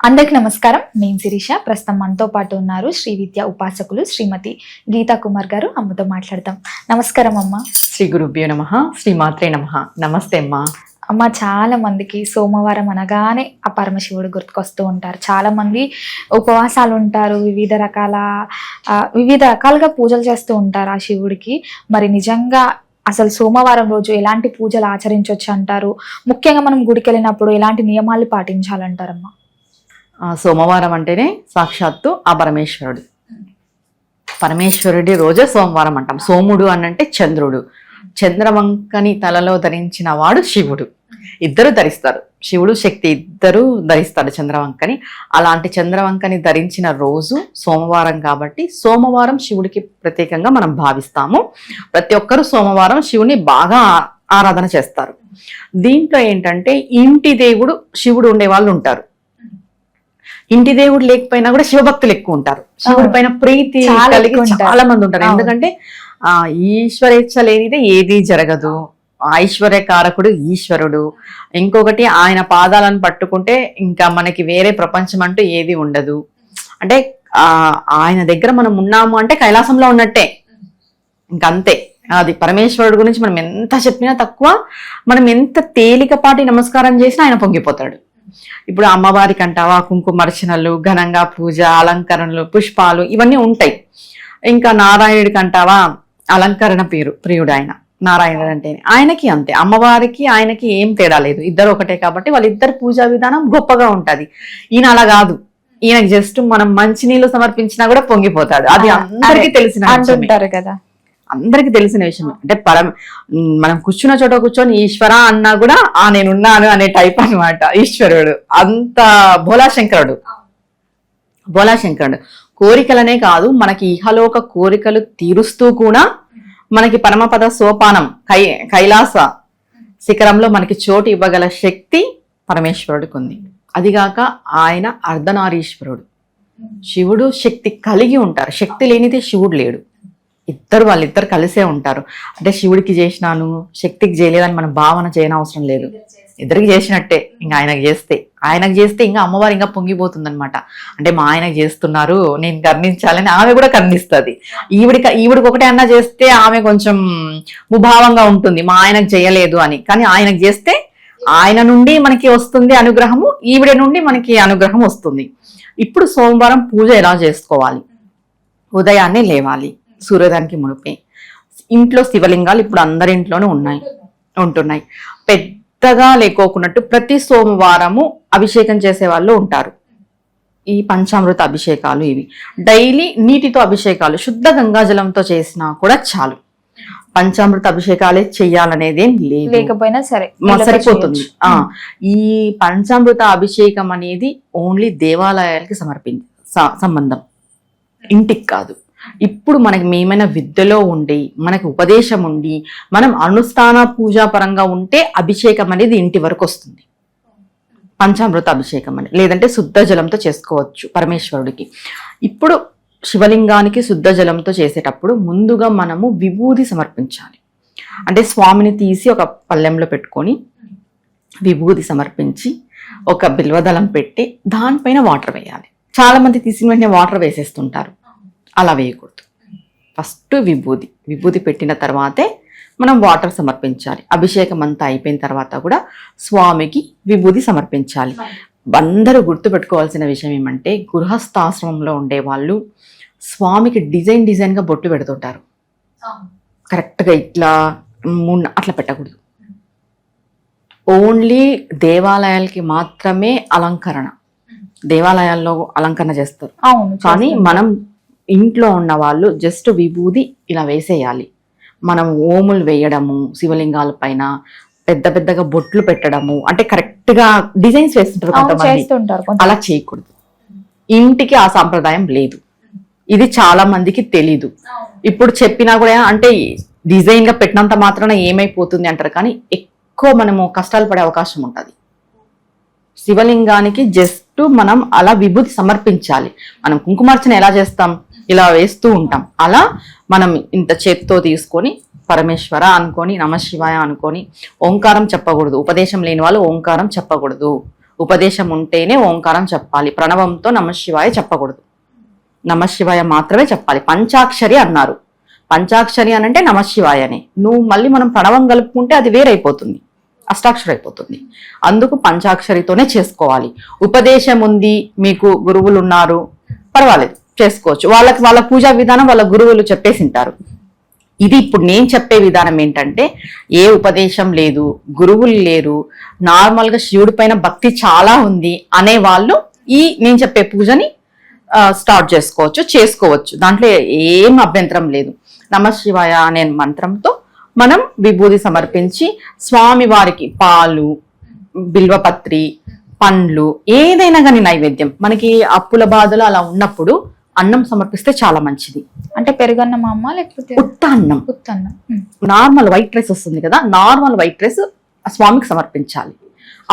అందరికి నమస్కారం. నేను శిరీష. ప్రస్తుతం మనతో పాటు ఉన్నారు శ్రీ విద్యా ఉపాసకులు శ్రీమతి గీతా కుమార్ గారు. అమ్మతో మాట్లాడదాం. నమస్కారం అమ్మ. శ్రీ గురుభ్యో నమః. శ్రీ మాత్రే నమః. నమస్తే అమ్మా. అమ్మ, చాలా మందికి సోమవారం అనగానే ఆ పరమశివుడు గుర్తుకొస్తూ ఉంటారు. చాలా మంది ఉపవాసాలు ఉంటారు, వివిధ రకాలుగా పూజలు చేస్తూ ఉంటారు ఆ శివుడికి. మరి నిజంగా అసలు సోమవారం రోజు ఎలాంటి పూజలు ఆచరించవచ్చు అంటారు? ముఖ్యంగా మనం గుడికి వెళ్ళినప్పుడు ఎలాంటి నియమాలు పాటించాలంటారమ్మా? సోమవారం అంటేనే సాక్షాత్తు ఆ పరమేశ్వరుడి రోజే సోమవారం అంటాం. సోముడు అనంటే చంద్రుడు. చంద్రవంకని తలలో ధరించిన వాడు శివుడు. ఇద్దరు ధరిస్తారు, శివుడు శక్తి ఇద్దరు ధరిస్తారు చంద్రవంకని. అలాంటి చంద్రవంకని ధరించిన రోజు సోమవారం కాబట్టి సోమవారం శివుడికి ప్రత్యేకంగా మనం భావిస్తాము. ప్రతి ఒక్కరు సోమవారం శివుని బాగా ఆరాధన చేస్తారు. దీంట్లో ఏంటంటే ఇంటి దేవుడు శివుడు ఉండే వాళ్ళు ఉంటారు. ఇంటి దేవుడు లేకపోయినా కూడా శివభక్తులు ఎక్కువ ఉంటారు. శివుడి పైన ప్రీతి కలిగి చాలా మంది ఉంటారు. ఎందుకంటే ఈశ్వరేచ్ఛ లేనిదే ఏది జరగదు. ఐశ్వర్యకారకుడు ఈశ్వరుడు. ఇంకొకటి ఆయన పాదాలను పట్టుకుంటే ఇంకా మనకి వేరే ప్రపంచం అంటూ ఏది ఉండదు. అంటే ఆయన దగ్గర మనం ఉన్నాము అంటే కైలాసంలో ఉన్నట్టే, ఇంకంతే. అది పరమేశ్వరుడు గురించి మనం ఎంత చెప్పినా తక్కువ. మనం ఎంత తేలికపాటి నమస్కారం చేసినా ఆయన పొంగిపోతాడు. ఇప్పుడు అమ్మవారికి అంటావా కుంకుమర్చనలు, ఘనంగా పూజ, అలంకరణలు, పుష్పాలు ఇవన్నీ ఉంటాయి. ఇంకా నారాయణుడికి అంటావా అలంకరణ ప్రియుడు ఆయన. నారాయణుడు అంటే ఆయనకి అంతే. అమ్మవారికి ఆయనకి ఏం తేడా లేదు, ఇద్దరు ఒకటే. కాబట్టి వాళ్ళిద్దరు పూజా విధానం గొప్పగా ఉంటది. ఈయన అలా కాదు. ఈయనకి జస్ట్ మనం మంచినీళ్ళు సమర్పించినా కూడా పొంగిపోతాడు. అది అందరికీ తెలిసిన అంటుంటారు కదా, అందరికి తెలిసిన విషయం. అంటే మనం కూర్చున్న చోట కూర్చొని ఈశ్వర అన్నా కూడా నేనున్నాను అనే టైప్ అనమాట ఈశ్వరుడు. అంత భోలాశంకరుడు కోరికలనే కాదు, మనకి ఇహలోక కోరికలు తీరుస్తూ కూడా మనకి పరమపద సోపానం కైలాస శిఖరంలో మనకి చోటు ఇవ్వగల శక్తి పరమేశ్వరుడికి ఉంది. అదిగాక ఆయన అర్ధనారీశ్వరుడు. శివుడు శక్తి కలిగి ఉంటారు. శక్తి లేనిదే శివుడు లేడు. వాళ్ళిద్దరు కలిసే ఉంటారు. అంటే శివుడికి చేసినాను శక్తికి చేయలేదని మనం భావన చేయనవసరం లేదు. ఇద్దరికి చేసినట్టే. ఇంకా ఆయనకు చేస్తే ఇంకా అమ్మవారు ఇంకా పొంగిపోతుంది అనమాట. అంటే మా ఆయనకు చేస్తున్నారు, నేను కర్ణించాలని ఆమె కూడా కర్ణిస్తుంది. ఈవిడికి ఒకటే అన్నా చేస్తే ఆమె కొంచెం ముభావంగా ఉంటుంది, మా ఆయనకు చేయలేదు అని. కానీ ఆయనకు చేస్తే ఆయన నుండి మనకి వస్తుంది అనుగ్రహము, ఈవిడ నుండి మనకి అనుగ్రహం వస్తుంది. ఇప్పుడు సోమవారం పూజ ఎలా చేసుకోవాలి? ఉదయాన్నే లేవాలి, సూర్యోదయానికి మునిపే. ఇంట్లో శివలింగాలు ఇప్పుడు అందరి ఇంట్లోనే ఉంటున్నాయి. పెద్దగా లేకోకున్నట్టు ప్రతి సోమవారము అభిషేకం చేసే వాళ్ళు ఉంటారు. ఈ పంచామృత అభిషేకాలు ఇవి డైలీ నీటితో అభిషేకాలు శుద్ధ గంగాజలంతో చేసినా కూడా చాలు. పంచామృత అభిషేకాలే చెయ్యాలనేదేం లేకపోయినా సరిపోతుంది. ఈ పంచామృత అభిషేకం అనేది ఓన్లీ దేవాలయాలకి సంబంధం, ఇంటికి కాదు. ఇప్పుడు మనకి మేమైనా విద్యలో ఉండి మనకి ఉపదేశం ఉండి మనం అనుష్ఠాన పూజా పరంగా ఉంటే అభిషేకం అనేది ఇంటి వరకు వస్తుంది. పంచామృత అభిషేకం అని, లేదంటే శుద్ధ జలంతో చేసుకోవచ్చు పరమేశ్వరుడికి. ఇప్పుడు శివలింగానికి శుద్ధ జలంతో చేసేటప్పుడు ముందుగా మనము విభూది సమర్పించాలి. అంటే స్వామిని తీసి ఒక పళ్ళెంలో పెట్టుకొని విభూది సమర్పించి ఒక బిల్వదళం పెట్టి దానిపైన వాటర్ వేయాలి. చాలా మంది తీసిన వెంటనే వాటర్ వేసేస్తుంటారు. అలా వేయకూడదు. ఫస్ట్ విభూది పెట్టిన తర్వాతే మనం వాటర్ సమర్పించాలి. అభిషేకం అంతా అయిపోయిన తర్వాత కూడా స్వామికి విభూది సమర్పించాలి. అందరూ గుర్తుపెట్టుకోవాల్సిన విషయం ఏమంటే, గృహస్థాశ్రమంలో ఉండే వాళ్ళు స్వామికి డిజైన్గా బొట్టు పెడుతుంటారు. కరెక్ట్గా ఇట్లా అట్లా పెట్టకూడదు. ఓన్లీ దేవాలయాలకి మాత్రమే అలంకరణ, దేవాలయాల్లో అలంకరణ చేస్తారు. కానీ మనం ఇంట్లో ఉన్న వాళ్ళు జస్ట్ విభూది ఇలా వేసేయాలి. మనం ఓములు వేయడము, శివలింగాల పైన పెద్దగా బొట్లు పెట్టడము, అంటే కరెక్ట్ గా డిజైన్స్ వేస్తుంటారు కొంతమంది, అలా చేయకూడదు. ఇంటికి ఆ సాంప్రదాయం లేదు. ఇది చాలా మందికి తెలీదు. ఇప్పుడు చెప్పినా కూడా అంటే డిజైన్ గా పెట్టినంత మాత్రాన ఏమైపోతుంది అంటారు. కానీ ఎక్కువ మనము కష్టాలు పడే అవకాశం ఉంటుంది. శివలింగానికి జస్ట్ మనం అలా విభూతి సమర్పించాలి. మనం కుంకుమార్చన ఎలా చేస్తాం, ఇలా వేస్తూ ఉంటాం. అలా మనం ఇంత చేత్తో తీసుకొని పరమేశ్వర అనుకొని, నమశివాయ అనుకొని, ఓంకారం చెప్పకూడదు. ఉపదేశం లేని వాళ్ళు ఓంకారం చెప్పకూడదు. ఉపదేశం ఉంటేనే ఓంకారం చెప్పాలి. ప్రణవంతో నమశివాయ చెప్పకూడదు. నమశివాయ మాత్రమే చెప్పాలి. పంచాక్షరి అన్నారు. పంచాక్షరి అనంటే నమశివాయనే. నువ్వు మళ్ళీ మనం ప్రణవం కలుపుకుంటే అది వేరైపోతుంది, అష్టాక్షరి అయిపోతుంది. అందుకు పంచాక్షరితోనే చేసుకోవాలి. ఉపదేశం ఉంది, మీకు గురువులు ఉన్నారు, పర్వాలేదు చేసుకోవచ్చు. వాళ్ళ పూజా విధానం వాళ్ళ గురువులు చెప్పేసింటారు. ఇది ఇప్పుడు నేను చెప్పే విధానం ఏంటంటే, ఏ ఉపదేశం లేదు, గురువులు లేరు, నార్మల్గా శివుడి పైన భక్తి చాలా ఉంది అనే వాళ్ళు ఈ నేను చెప్పే పూజని స్టార్ట్ చేసుకోవచ్చు. దాంట్లో ఏం అభ్యంతరం లేదు. నమశివాయ అనే మంత్రంతో మనం విభూది సమర్పించి స్వామి వారికి పాలు, బిల్వపత్రి, పండ్లు ఏదైనా కానీ నైవేద్యం, మనకి అప్పుల బాధలు అలా ఉన్నప్పుడు అన్నం సమర్పిస్తే చాలా మంచిది. అంటే పెరుగన్నం అమ్మ లేకపోతే ఉత్త అన్నం? ఉత్తన్నం. నార్మల్ వైట్ రైస్ వస్తుంది కదా, నార్మల్ వైట్ రైస్ స్వామికి సమర్పించాలి.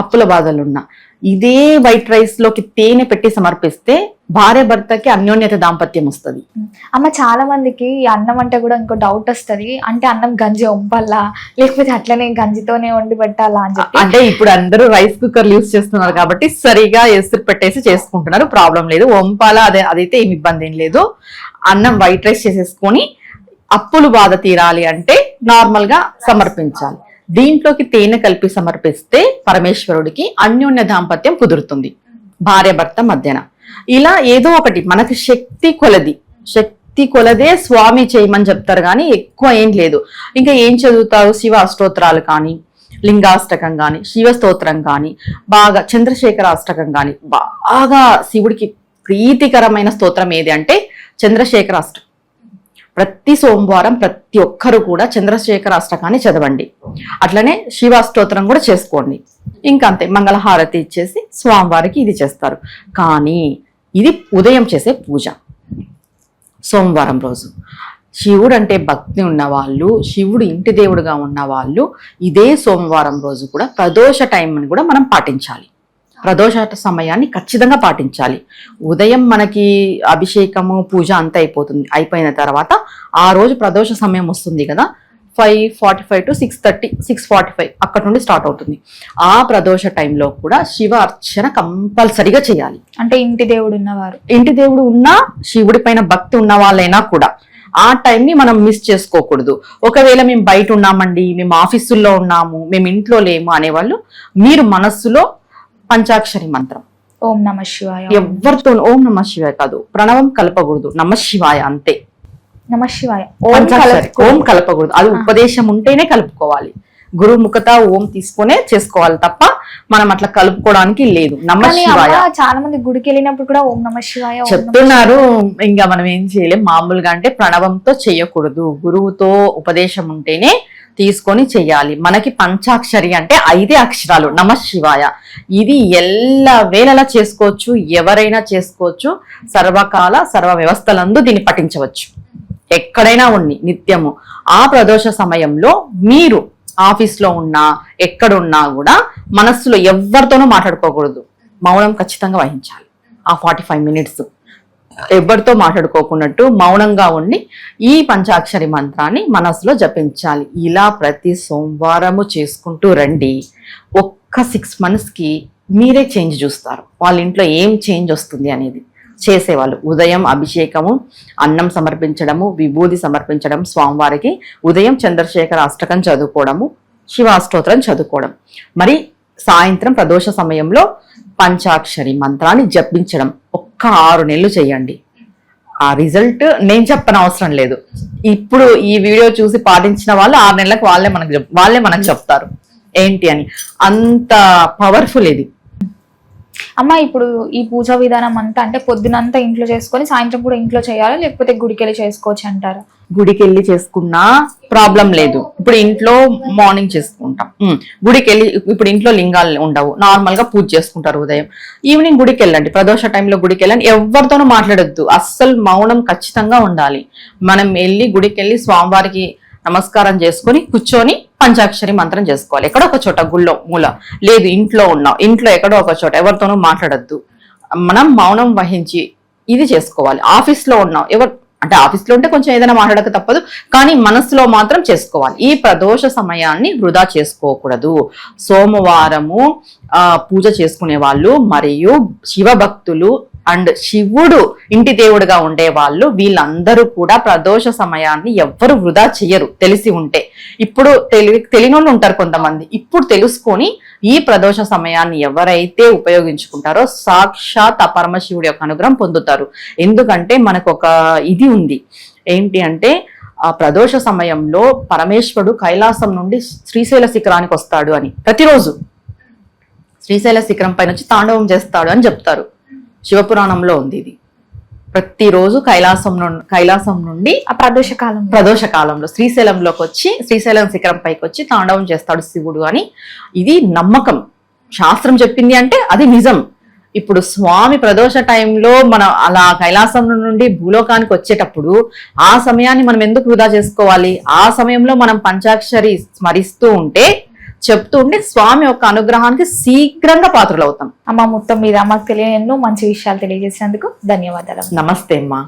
అప్పుల బాధలున్న ఇదే వైట్ రైస్ లోకి తేనె పెట్టి సమర్పిస్తే భార్య భర్తకి అన్యోన్యత దాంపత్యం వస్తుంది. అమ్మ చాలా మందికి ఈ అన్నం అంటే కూడా ఇంకో డౌట్ వస్తుంది, అంటే అన్నం గంజి వంపాలా లేకపోతే అట్లనే గంజితోనే వండి పెట్టాలా అని చెప్పి. అంటే ఇప్పుడు అందరూ రైస్ కుక్కర్ యూస్ చేస్తున్నారు కాబట్టి సరిగా ఎసురు పెట్టేసి చేసుకుంటున్నారు, ప్రాబ్లం లేదు. వంపాలా అదైతే ఏమి ఇబ్బంది ఏం లేదు. అన్నం వైట్ రైస్ చేసేసుకొని అప్పులు బాధ తీరాలి అంటే నార్మల్ గా సమర్పించాలి. దీంట్లోకి తేనె కలిపి సమర్పిస్తే పరమేశ్వరుడికి అన్యోన్య దాంపత్యం కుదురుతుంది భార్య భర్త మధ్యన. ఇలా ఏదో ఒకటి మనకి శక్తి కొలదే స్వామి చేయమని చెప్తారు, కానీ ఎక్కువ ఏం లేదు. ఇంకా ఏం చదువుతారు? శివ అష్టోత్తరాలు కానీ, లింగాష్టకం కానీ, శివ స్తోత్రం కానీ, బాగా చంద్రశేఖర అష్టకం కానీ, బాగా శివుడికి ప్రీతికరమైన స్తోత్రం ఏది అంటే చంద్రశేఖర అష్టకం. ప్రతి సోమవారం ప్రతి ఒక్కరు కూడా చంద్రశేఖర అష్టకాన్ని చదవండి. అట్లనే శివాష్టోత్తరం కూడా చేసుకోండి. ఇంకా అంతే, మంగళహారతి ఇచ్చేసి స్వామివారికి ఇది చేస్తారు. కానీ ఇది ఉదయం చేసే పూజ. సోమవారం రోజు శివుడు అంటే భక్తి ఉన్నవాళ్ళు, శివుడు ఇంటి దేవుడుగా ఉన్నవాళ్ళు ఇదే సోమవారం రోజు కూడా ప్రదోష టైం అని కూడా మనం పాటించాలి. ప్రదోష సమయాన్ని ఖచ్చితంగా పాటించాలి. ఉదయం మనకి అభిషేకము పూజ అంతా అయిపోయిన తర్వాత ఆ రోజు ప్రదోష సమయం వస్తుంది కదా, 5:45 to 6:30, 6:45 అక్కడ నుండి స్టార్ట్ అవుతుంది. ఆ ప్రదోష టైంలో కూడా శివ అర్చన కంపల్సరిగా చేయాలి. అంటే ఇంటి దేవుడు ఉన్నా శివుడి పైన భక్తి ఉన్న వాళ్ళైనా కూడా ఆ టైంని మనం మిస్ చేసుకోకూడదు. ఒకవేళ మేము బయట ఉన్నామండి, మేము ఆఫీసుల్లో ఉన్నాము, మేము ఇంట్లో లేము అనేవాళ్ళు మీరు మనస్సులో పంచాక్షరి మంత్రం ఓం నమ శివాయ, ఎవరితో ఓం నమ శివాయ కాదు, ప్రణవం కలపకూడదు, నమ శివాయ అంతే. నమ శివాయ ఓం కలపకూడదు. అది ఉపదేశం ఉంటేనే కలుపుకోవాలి. గురు ముఖత ఓం తీసుకునే చేసుకోవాలి తప్ప మనం అట్లా కలుపుకోవడానికి లేదు. నమ శివాయ చాలా మంది గుడికి వెళ్ళినప్పుడు కూడా ఓం నమ శివాయ చెప్తున్నారు. ఇంకా మనం ఏం చేయలేం. మామూలుగా అంటే ప్రణవంతో చేయకూడదు, గురువుతో ఉపదేశం ఉంటేనే తీసుకొని చెయ్యాలి. మనకి పంచాక్షరి అంటే 5 అక్షరాలు నమ శివాయ. ఇది ఎల్ల వేళలా చేసుకోవచ్చు, ఎవరైనా చేసుకోవచ్చు. సర్వకాల సర్వ వ్యవస్థలందు దీన్ని పఠించవచ్చు, ఎక్కడైనా ఉండి నిత్యము. ఆ ప్రదోష సమయంలో మీరు ఆఫీస్లో ఉన్నా ఎక్కడున్నా కూడా మనస్సులో ఎవరితోనూ మాట్లాడుకోకూడదు, మౌనం ఖచ్చితంగా వహించాలి. ఆ 45 minutes ఎవరితో మాట్లాడుకోకున్నట్టు మౌనంగా ఉండి ఈ పంచాక్షరి మంత్రాన్ని మనసులో జపించాలి. ఇలా ప్రతి సోమవారము చేసుకుంటూ రండి. ఒక్క 6 monthsకి మీరే చేంజ్ చూస్తారు. వాళ్ళ ఇంట్లో ఏం చేంజ్ వస్తుంది అనేది. చేసేవాళ్ళు ఉదయం అభిషేకము, అన్నం సమర్పించడము, విభూది సమర్పించడం స్వామివారికి, ఉదయం చంద్రశేఖర అష్టకం చదువుకోవడము, శివాష్టోత్రం చదువుకోవడం, మరి సాయంత్రం ప్రదోష సమయంలో పంచాక్షరి మంత్రాన్ని జపించడం. ఒక్క 6 నెలలు చేయండి. ఆ రిజల్ట్ నేను చెప్పని అవసరం లేదు. ఇప్పుడు ఈ వీడియో చూసి పాటించిన వాళ్ళు 6 నెలలకు వాళ్ళే మనకు చెప్తారు ఏంటి అని. అంత పవర్ఫుల్ ఇది. అమ్మ ఇప్పుడు ఈ పూజా విధానం అంతా అంటే పొద్దునంతా ఇంట్లో చేసుకొని సాయంత్రం కూడా ఇంట్లో చేయాలి, లేకపోతే గుడికి వెళ్ళి చేసుకోవచ్చు అంటారా? గుడికి వెళ్ళి చేసుకున్నా ప్రాబ్లం లేదు. ఇప్పుడు ఇంట్లో మార్నింగ్ చేసుకుంటాం, గుడికి వెళ్ళి ఇప్పుడు ఇంట్లో లింగాలు ఉండవు, నార్మల్ గా పూజ చేసుకుంటారు ఉదయం. ఈవినింగ్ గుడికి వెళ్ళండి, ప్రదోష టైంలో గుడికి వెళ్ళండి. ఎవరితోనూ మాట్లాడొద్దు, అస్సలు మౌనం ఖచ్చితంగా ఉండాలి. మనం వెళ్ళి గుడికి వెళ్ళి స్వామివారికి నమస్కారం చేసుకొని కూర్చొని పంచాక్షరి మంత్రం చేసుకోవాలి. ఎక్కడో ఒక చోట గుళ్ళో మూల లేదు, ఇంట్లో ఎక్కడో ఒక చోట ఎవరితోనూ మాట్లాడొద్దు. మనం మౌనం వహించి ఇది చేసుకోవాలి. ఆఫీస్లో ఉన్నాం, అంటే ఆఫీస్లో ఉంటే కొంచెం ఏదైనా మాట్లాడక తప్పదు, కానీ మనసులో మాత్రం చేసుకోవాలి. ఈ ప్రదోష సమయాన్ని వృధా చేసుకోకూడదు. సోమవారము పూజ చేసుకునే వాళ్ళు మరియు శివభక్తులు అండ్ శివుడు ఇంటి దేవుడుగా ఉండే వాళ్ళు వీళ్ళందరూ కూడా ప్రదోష సమయాన్ని ఎవ్వరు వృధా చెయ్యరు తెలిసి ఉంటే. ఇప్పుడు తెలియని వాళ్ళు ఉంటారు కొంతమంది. ఇప్పుడు తెలుసుకొని ఈ ప్రదోష సమయాన్ని ఎవరైతే ఉపయోగించుకుంటారో సాక్షాత్ ఆ పరమశివుడి యొక్క అనుగ్రహం పొందుతారు. ఎందుకంటే మనకు ఒక ఇది ఉంది, ఏంటి అంటే ఆ ప్రదోష సమయంలో పరమేశ్వరుడు కైలాసం నుండి శ్రీశైల శిఖరానికి వస్తాడు అని, ప్రతిరోజు శ్రీశైల శిఖరం పైన వచ్చి తాండవం చేస్తాడు అని చెప్తారు. శివపురాణంలో ఉంది ఇది. ప్రతిరోజు కైలాసం నుండి ఆ ప్రదోష కాలంలో శ్రీశైలంలోకి వచ్చి శ్రీశైలం శిఖరం పైకి వచ్చి తాండవం చేస్తాడు శివుడు అని ఇది నమ్మకం. శాస్త్రం చెప్పింది అంటే అది నిజం. ఇప్పుడు స్వామి ప్రదోష టైంలో మనం అలా కైలాసం నుండి భూలోకానికి వచ్చేటప్పుడు ఆ సమయాన్ని మనం ఎందుకు వృధా చేసుకోవాలి? ఆ సమయంలో మనం పంచాక్షరి స్మరిస్తూ ఉంటే, చెప్తూ ఉంటే స్వామి యొక్క అనుగ్రహానికి శీఘ్రంగా పాత్రలు అవుతాం. అమ్మ మొత్తం మీద మాకు తెలియని ఎన్నో మంచి విషయాలు తెలియజేసినందుకు ధన్యవాదాలు. నమస్తే అమ్మా.